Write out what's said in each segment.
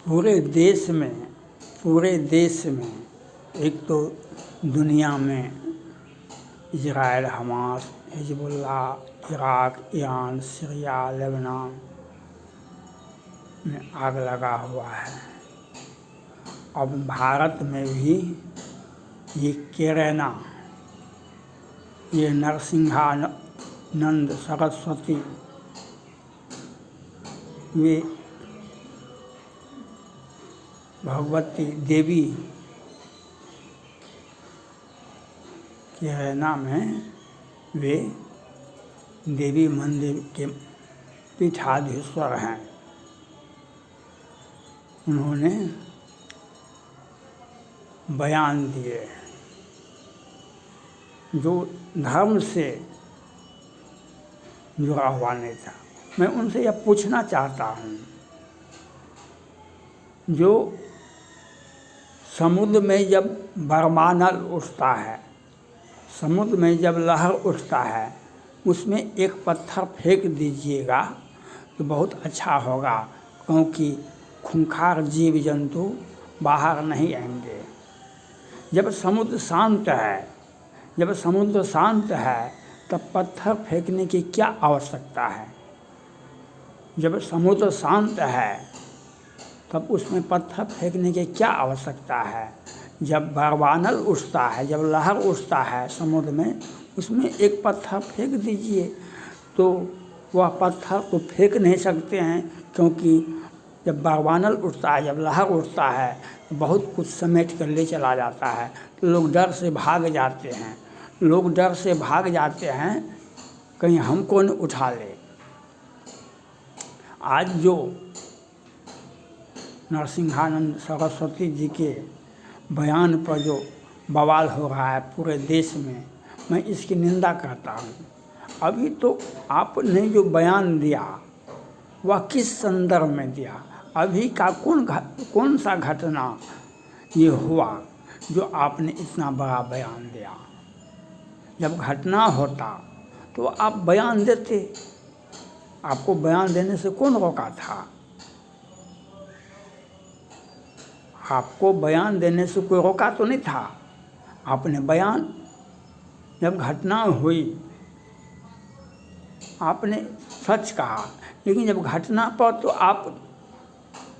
पूरे देश में एक तो दुनिया में Israel, Hamas, Hezbollah, Iraq, Iran, Syria, Lebanon में आग लगा हुआ है। अब भारत में भी ये कोरोना, ये नरसिंहानंद सरस्वती, वे भगवती देवी कोरोना में वे देवी मंदिर के पीठाधीश्वर हैं। उन्होंने बयान दिए जो धर्म से जुड़ा हुआ नहीं था। मैं उनसे यह पूछना चाहता हूँ, जो समुद्र में जब बरमानल उठता है, समुद्र में जब लहर उठता है, उसमें एक पत्थर फेंक दीजिएगा तो बहुत अच्छा होगा, क्योंकि खूंखार जीव जंतु बाहर नहीं आएंगे। जब समुद्र शांत है तब पत्थर फेंकने की क्या आवश्यकता है। जब समुद्र शांत है तब उसमें पत्थर फेंकने की क्या आवश्यकता है। जब बरमानल उठता है, जब लहर उठता है समुद्र में, उसमें एक पत्थर फेंक दीजिए तो वह पत्थर तो फेंक नहीं सकते हैं, क्योंकि जब बरमानल उठता है, जब लहर उठता है तो बहुत कुछ समेट कर ले चला जाता है। तो लोग डर से भाग जाते हैं, कहीं हमको न उठा ले। आज जो नरसिंहानंद सरस्वती जी के बयान पर जो बवाल हो रहा है पूरे देश में, मैं इसकी निंदा करता हूँ। अभी तो आपने जो बयान दिया वह किस संदर्भ में दिया? अभी का कौन सा घटना ये हुआ जो आपने इतना बड़ा बयान दिया? जब घटना होता तो आप बयान देते। आपको बयान देने से कौन रोका था? आपको बयान देने से कोई रोका तो नहीं था। आपने बयान, जब घटना हुई आपने सच कहा, लेकिन जब घटना पर तो आप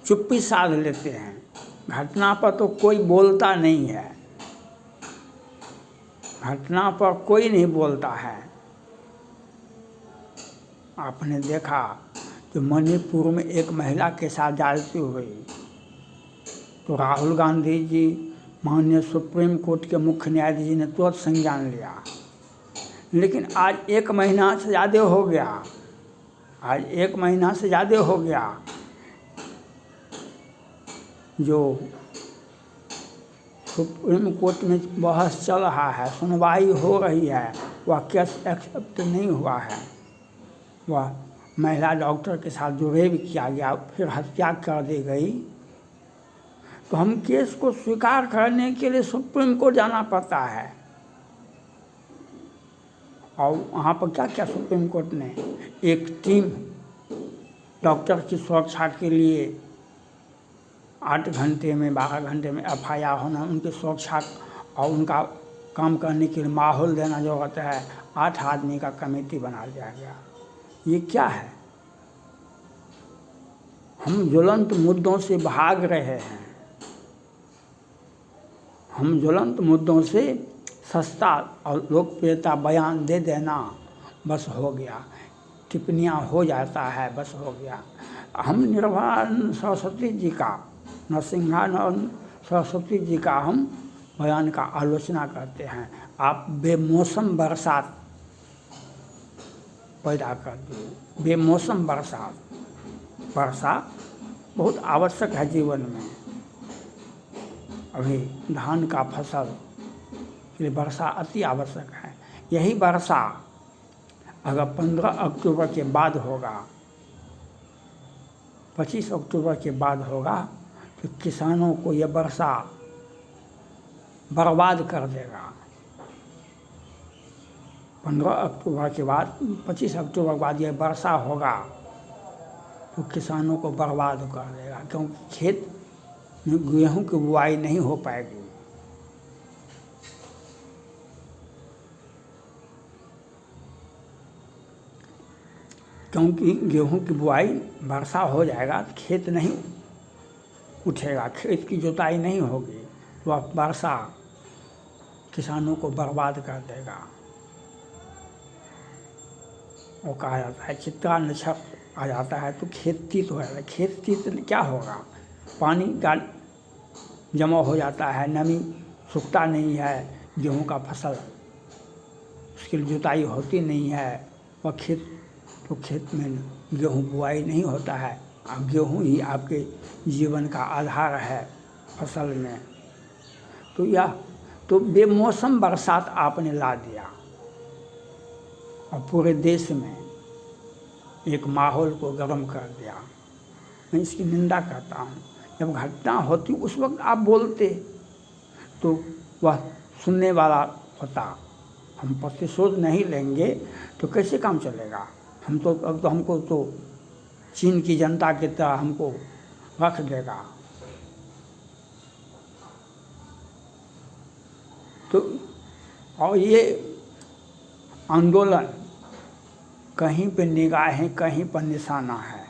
चुप्पी साध लेते हैं। घटना पर तो कोई बोलता नहीं है, घटना पर कोई नहीं बोलता है। आपने देखा तो मणिपुर में एक महिला के साथ ज्यादती हुई तो राहुल गांधी जी, माननीय सुप्रीम कोर्ट के मुख्य न्यायाधीश जी ने तुरंत संज्ञान लिया। लेकिन आज 1 महीना से ज़्यादा हो गया, जो सुप्रीम कोर्ट में बहस चल रहा है, सुनवाई हो रही है, वह केस एक्सेप्ट नहीं हुआ है। वह महिला डॉक्टर के साथ जो रेप किया गया, फिर हत्या कर दी गई, तो हम केस को स्वीकार करने के लिए सुप्रीम कोर्ट जाना पड़ता है। और वहाँ पर क्या क्या सुप्रीम कोर्ट ने एक टीम डॉक्टर की सुरक्षा के लिए 8 घंटे में 12 घंटे में FIR होना, उनकी सुरक्षा और उनका काम करने के लिए माहौल देना जो होता है, 8 आदमी का कमेटी बना दिया गया। ये क्या है? हम ज्वलंत मुद्दों से भाग रहे हैं। हम ज्वलंत मुद्दों से सस्ता और लोकप्रियता बयान दे देना, बस हो गया, टिप्पणियाँ हो जाता है, बस हो गया। हम निर्वाण सरस्वती जी का, नरसिंहानंद सरस्वती जी का हम बयान का आलोचना करते हैं। आप बेमौसम बरसात पैदा कर दिए, बेमौसम वर्षा बहुत आवश्यक है जीवन में। अभी धान का फसल के लिए वर्षा अति आवश्यक है। यही वर्षा अगर 15 अक्टूबर के बाद होगा, 25 अक्टूबर के बाद होगा, तो किसानों को यह वर्षा बर्बाद कर देगा। 15 अक्टूबर के बाद, 25 अक्टूबर के बाद यह वर्षा होगा तो किसानों को बर्बाद कर देगा, क्योंकि खेत में गेहूं की बुआई नहीं हो पाएगी। क्योंकि गेहूं की बुआई वर्षा हो जाएगा तो खेत नहीं उठेगा, खेत की जुताई नहीं होगी, वह वर्षा किसानों को बर्बाद कर देगा। वो कहा जाता है चित्रा नक्षत्र आ जाता है तो खेत तीत हो जाता है। खेत तीत क्या होगा, पानी का जमा हो जाता है, नमी सूखता नहीं है, गेहूं का फसल उसकी जुताई होती नहीं है, वह खेत में गेहूं बुआई नहीं होता है। अब गेहूं ही आपके जीवन का आधार है फसल में। तो यह तो बेमौसम बरसात आपने ला दिया और पूरे देश में एक माहौल को गर्म कर दिया। मैं इसकी निंदा करता हूँ। जब घटना होती उस वक्त आप बोलते तो वह सुनने वाला होता। हम प्रतिशोध नहीं लेंगे तो कैसे काम चलेगा। हम तो अब तो हमको तो चीन की जनता की तरह हमको रख देगा। तो और ये आंदोलन कहीं पे निगाहें कहीं पर निशाना है,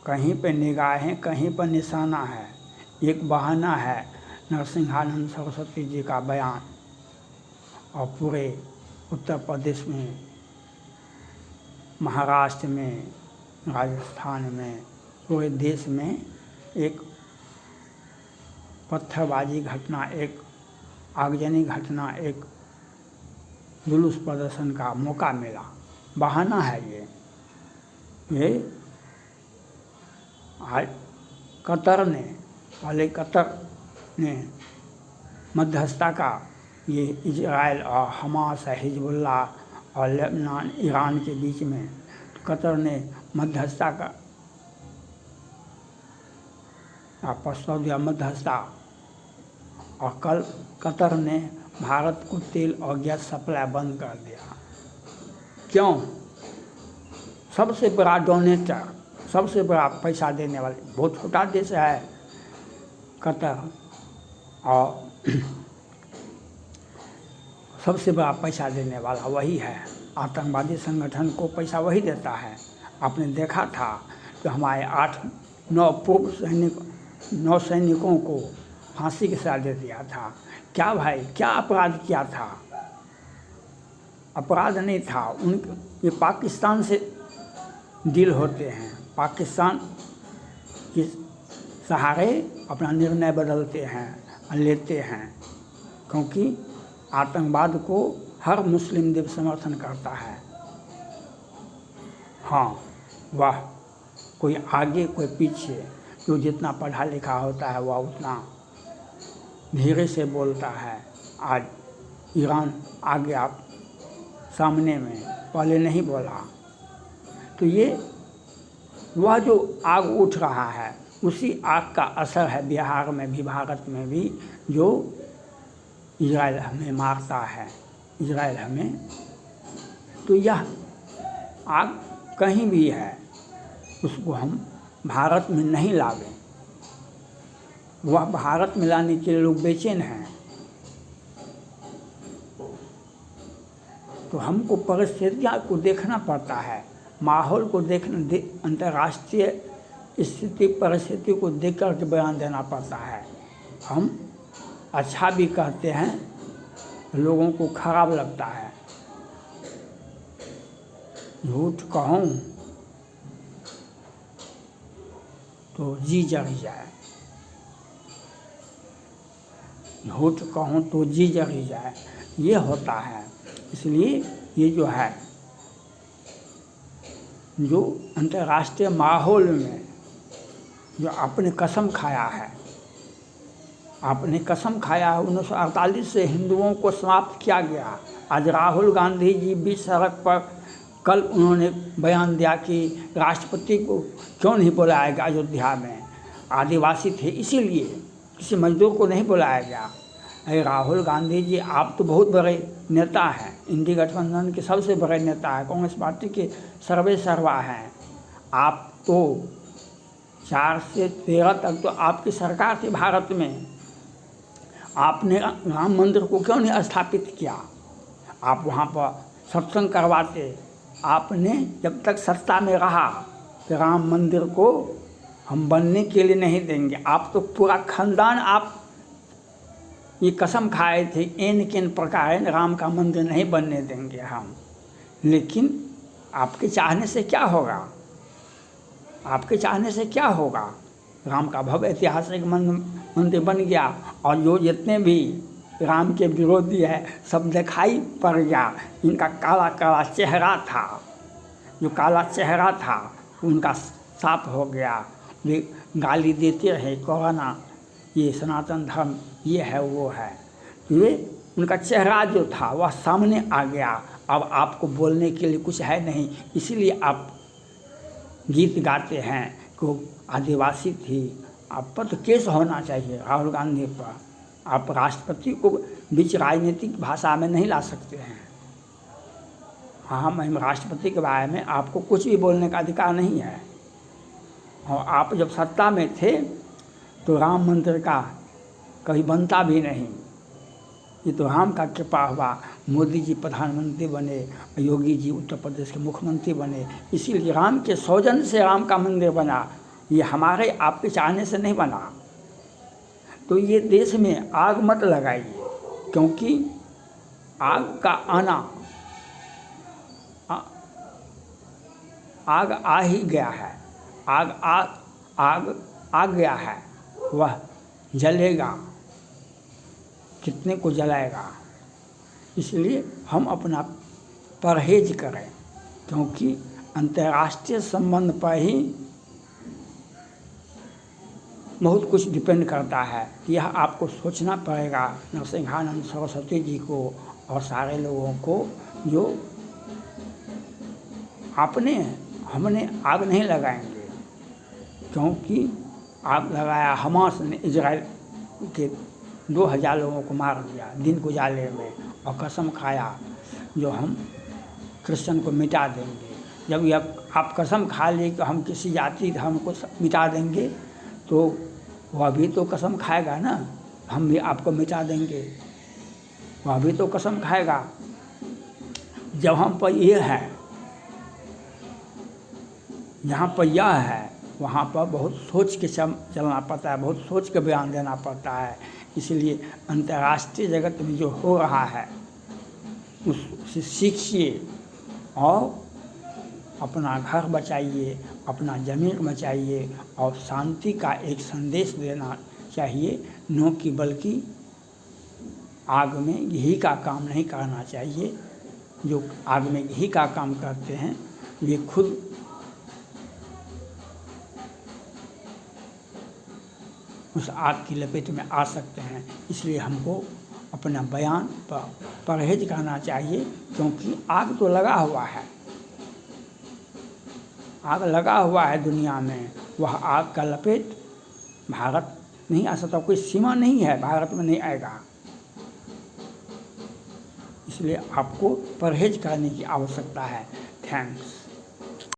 कहीं पे निगाहें कहीं पर निशाना है। एक बहाना है नरसिंहानंद सरस्वती जी का बयान और पूरे उत्तर प्रदेश में, महाराष्ट्र में, राजस्थान में, पूरे देश में एक पत्थरबाजी घटना, एक आगजनी घटना, एक जुलूस प्रदर्शन का मौका मिला। बहाना है ये आज कतर ने मध्यस्थता का, ये इजराइल और हमास है, हिजबुल्लाह और लेबनान ईरान के बीच में कतर ने मध्यस्थता का प्रस्ताव दिया, मध्यस्थता। और कल कतर ने भारत को तेल और गैस सप्लाई बंद कर दिया। क्यों? सबसे बड़ा डोनेटर, सबसे बड़ा पैसा देने वाले, बहुत छोटा देश है कतर और सबसे बड़ा पैसा देने वाला वही है। आतंकवादी संगठन को पैसा वही देता है। आपने देखा था कि हमारे 9 सैनिकों को फांसी की सजा दे दिया था। क्या भाई, क्या अपराध किया था? अपराध नहीं था। ये पाकिस्तान से डील होते हैं, पाकिस्तान के सहारे अपना निर्णय बदलते हैं, लेते हैं, क्योंकि आतंकवाद को हर मुस्लिम देश समर्थन करता है। हाँ, वाह, कोई आगे कोई पीछे, जो जितना पढ़ा लिखा होता है वह उतना धीरे से बोलता है। आज ईरान आगे आप सामने में, पहले नहीं बोला। तो ये वह जो आग उठ रहा है उसी आग का असर है बिहार में भी, भारत में भी, जो इजराइल हमें मारता है, इजराइल हमें। तो यह आग कहीं भी है, उसको हम भारत में नहीं लावें। वह भारत में लाने के लिए लोग बेचैन हैं। तो हमको परिस्थितियाँ को देखना पड़ता है, माहौल को देखना, अंतर्राष्ट्रीय स्थिति परिस्थिति को देख कर के बयान देना पड़ता है। हम अच्छा भी कहते हैं, लोगों को खराब लगता है। झूठ कहूँ तो जी जल जाए, झूठ कहूँ तो जी जल जाए, ये होता है। इसलिए ये जो है, जो अंतर्राष्ट्रीय माहौल में जो आपने कसम खाया है, आपने कसम खाया है, 1948 से हिंदुओं को समाप्त किया गया। आज राहुल गांधी जी बीच सड़क पर, कल उन्होंने बयान दिया कि राष्ट्रपति को क्यों नहीं बुलाया गया अयोध्या में, आदिवासी थे इसीलिए, किसी मजदूर को नहीं बुलाया गया। अरे राहुल गांधी जी, आप तो बहुत बड़े नेता हैं, इंडी गठबंधन के सबसे बड़े नेता हैं, कांग्रेस पार्टी के सर्वे सर्वा हैं। आप तो 4 से 13 तक तो आपकी सरकार थी भारत में, आपने राम मंदिर को क्यों नहीं स्थापित किया? आप वहाँ पर सत्संग करवाते। आपने जब तक सत्ता में रहा कि राम मंदिर को हम बनने के लिए नहीं देंगे। आप तो पूरा खानदान आप ये कसम खाए थे इन किन प्रकार राम का मंदिर नहीं बनने देंगे हम। लेकिन आपके चाहने से क्या होगा? आपके चाहने से क्या होगा? राम का भव्य ऐतिहासिक मंदिर बन गया और जो जितने भी राम के विरोधी है सब दिखाई पड़ गया। इनका काला काला चेहरा था, जो काला चेहरा था उनका साफ हो गया। वे गाली देते रहे कोरोना, ये सनातन धर्म ये है वो है, ये उनका चेहरा जो था वह सामने आ गया। अब आपको बोलने के लिए कुछ है नहीं, इसीलिए आप गीत गाते हैं कि आदिवासी थी। आप पर तो केस होना चाहिए राहुल गांधी पर। आप राष्ट्रपति को बीच राजनीतिक भाषा में नहीं ला सकते हैं। हाँ, मैं राष्ट्रपति के बारे में आपको कुछ भी बोलने का अधिकार नहीं है। और आप जब सत्ता में थे तो राम मंदिर का कभी बनता भी नहीं। ये तो राम का कृपा हुआ, मोदी जी प्रधानमंत्री बने, योगी जी उत्तर प्रदेश के मुख्यमंत्री बने, इसीलिए राम के सौजन्य से राम का मंदिर बना। ये हमारे आपके चाहने से नहीं बना। तो ये देश में आग मत लगाइए, क्योंकि आग का आना आग आ ही गया है। आग आ गया है, वह जलेगा, कितने को जलाएगा। इसलिए हम अपना परहेज करें, क्योंकि अंतर्राष्ट्रीय संबंध पर ही बहुत कुछ डिपेंड करता है। यह आपको सोचना पड़ेगा, नरसिंहानंद सरस्वती जी को और सारे लोगों को, जो हमने आग नहीं लगाएंगे, क्योंकि आग लगाया हमास ने इजराइल के 2000 लोगों को मार दिया दिन उजाले में, और कसम खाया जो हम क्रिश्चियन को मिटा देंगे। जब यह आप कसम खा लिए कि हम किसी जाति धर्म को मिटा देंगे, तो वह भी तो कसम खाएगा ना, हम भी आपको मिटा देंगे, वह भी तो कसम खाएगा। जब हम पर ये है, यहाँ पर यह है, वहाँ पर बहुत सोच के चलना पड़ता है, बहुत सोच के बयान देना पड़ता है। इसलिए अंतर्राष्ट्रीय जगत में जो हो रहा है उससे सीखिए और अपना घर बचाइए, अपना ज़मीन बचाइए, और शांति का एक संदेश देना चाहिए। न कि बल्कि आग में घी का काम नहीं करना चाहिए। जो आग में घी का काम करते हैं वे खुद उस आग की लपेट में आ सकते हैं। इसलिए हमको अपना बयान पर परहेज करना चाहिए, क्योंकि आग तो लगा हुआ है, आग लगा हुआ है दुनिया में। वह आग का लपेट भारत नहीं आ सकता, कोई सीमा नहीं है, भारत में नहीं आएगा। इसलिए आपको परहेज करने की आवश्यकता है। थैंक्स।